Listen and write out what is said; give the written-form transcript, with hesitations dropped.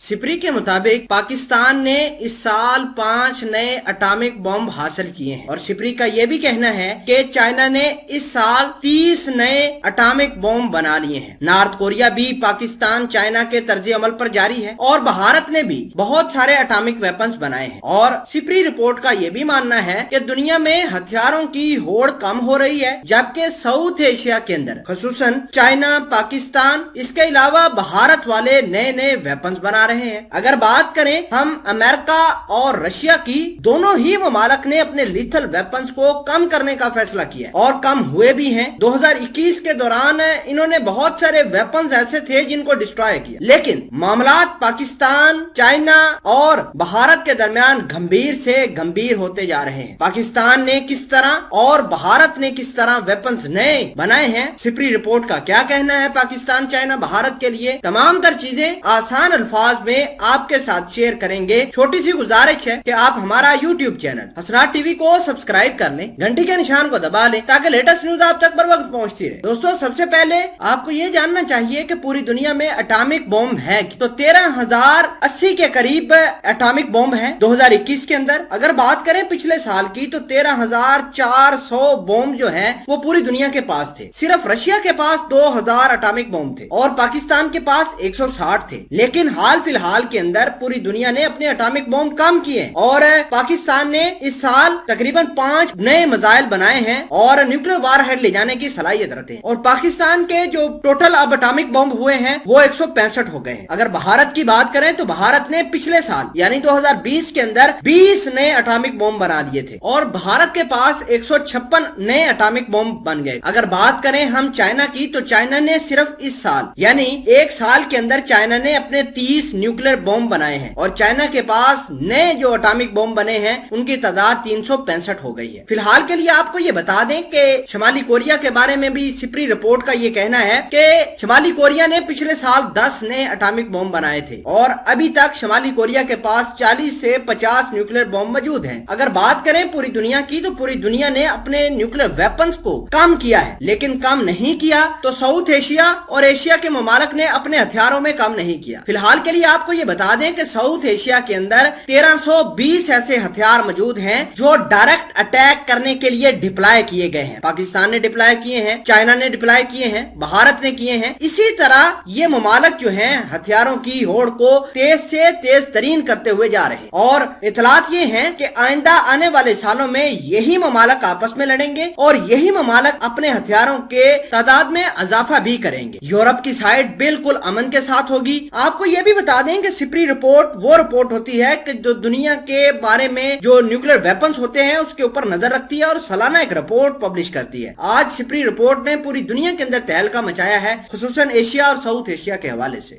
SIPRI के मुताबिक पाकिस्तान ने इस साल 5 नए एटॉमिक बम हासिल किए हैं और सिप्री का यह भी कहना है कि चाइना ने इस साल 30 नए एटॉमिक बम बना लिए हैं। नॉर्थ कोरिया भी पाकिस्तान चाइना के तर्ज अमल पर जारी है और भारत ने भी बहुत सारे एटॉमिक वेपन्स बनाए हैं। और सिप्री रिपोर्ट का यह भी मानना है कि दुनिया में हथियारों की होड़ कम हो रही है, जबकि साउथ एशिया के अंदर खसूसन चाइना, पाकिस्तान, इसके अलावा भारत वाले नए नए वेपन्स बना रहे हैं। अगर बात करें हम अमेरिका और रशिया की, दोनों ही ममालिक ने अपने लीथल वेपन्स को कम करने का फैसला किया और कम हुए भी हैं। 2021 के दौरान इन्होंने बहुत सारे वेपन्स ऐसे थे जिनको डिस्ट्रॉय किया, लेकिन मामलात पाकिस्तान, चाइना और भारत के दरमियान गंभीर से गंभीर होते जा रहे हैं। पाकिस्तान ने किस तरह और भारत ने किस तरह वेपन्स नए बनाए हैं, सिप्री रिपोर्ट का क्या कहना है पाकिस्तान, चाइना, भारत के लिए, तमाम तर चीजें आसान अल्फाज में आपके साथ शेयर करेंगे। छोटी सी गुजारिश है कि आप हमारा यूट्यूब चैनल हसनाट टीवी को सब्सक्राइब कर लें, घंटी के निशान को दबा लें ताकि लेटेस्ट न्यूज आप तक बर वक्त पहुंचती रहे। दोस्तों, सबसे पहले आपको ये जानना चाहिए कि पूरी दुनिया में एटॉमिक बॉम्ब है तो 13,080 के करीब एटॉमिक बॉम्ब है 2021 के अंदर। अगर बात करें पिछले साल की तो 13,400 बॉम्ब जो है वो पूरी दुनिया के पास थे। सिर्फ रशिया के पास 2,000 एटॉमिक बॉम्ब थे और पाकिस्तान के पास 160 थे। लेकिन हाल फिलहाल के अंदर पूरी दुनिया ने अपने एटॉमिक बॉम्ब कम किए और पाकिस्तान ने इस साल तकरीबन 5 नए मिसाइल बनाए हैं और न्यूक्लियर वारहेड ले जाने की सलाहियत रखते हैं। और पाकिस्तान के जो टोटल अब एटॉमिक बॉम्ब हुए हैं वो 165 हो गए हैं। अगर भारत की बात करें तो भारत ने पिछले साल यानी 2020 के अंदर 20 नए एटॉमिक बॉम्ब बना दिए थे और भारत के पास 156 नए एटॉमिक बॉम्ब बन गए। अगर बात करें हम चाइना की तो चाइना ने सिर्फ इस साल यानी एक साल के अंदर चाइना ने अपने 30 न्यूक्लियर बॉम्ब बनाए हैं और चाइना के पास नए जो एटॉमिक बॉम्ब बने हैं उनकी तादाद 365 हो गई है। फिलहाल के लिए आपको ये बता दें कि शुमाली कोरिया के बारे में भी सिप्री रिपोर्ट का ये कहना है कि शुमाली कोरिया ने पिछले साल 10 नए एटॉमिक बॉम्ब बनाए थे और अभी तक शुमाली कोरिया के पास 40 से 50 न्यूक्लियर बॉम्ब मौजूद हैं। अगर बात करें पूरी दुनिया की तो पूरी दुनिया ने अपने न्यूक्लियर वेपन्स को कम किया है, लेकिन कम नहीं किया तो साउथ एशिया और एशिया के ममालिक ने अपने हथियारों में कम नहीं किया। फिलहाल के लिए आपको ये बता दें कि साउथ एशिया के अंदर 1320 ऐसे हथियार मौजूद हैं जो डायरेक्ट अटैक करने के लिए डिप्लॉय किए गए हैं। पाकिस्तान ने डिप्लॉय किए हैं, चाइना ने डिप्लॉय किए हैं, भारत ने किए हैं। इसी तरह ये ममालिक जो हैं हथियारों की होड़ को तेज से तेज तरीन करते हुए जा रहे हैं और इतलात ये हैं कि आइंदा आने वाले सालों में यही ममालिक आपस में लड़ेंगे और यही ममालिक अपने हथियारों के तादाद में इजाफा भी करेंगे। यूरोप की साइड बिल्कुल अमन के साथ होगी। आपको यह भी बता दें कि सिप्री रिपोर्ट वो रिपोर्ट होती है कि जो दुनिया के बारे में जो न्यूक्लियर वेपन्स होते हैं उसके ऊपर नजर रखती है और सालाना एक रिपोर्ट पब्लिश करती है। आज सिप्री रिपोर्ट ने पूरी दुनिया के अंदर तहलका मचाया है, खुसूसन एशिया और साउथ एशिया के हवाले से।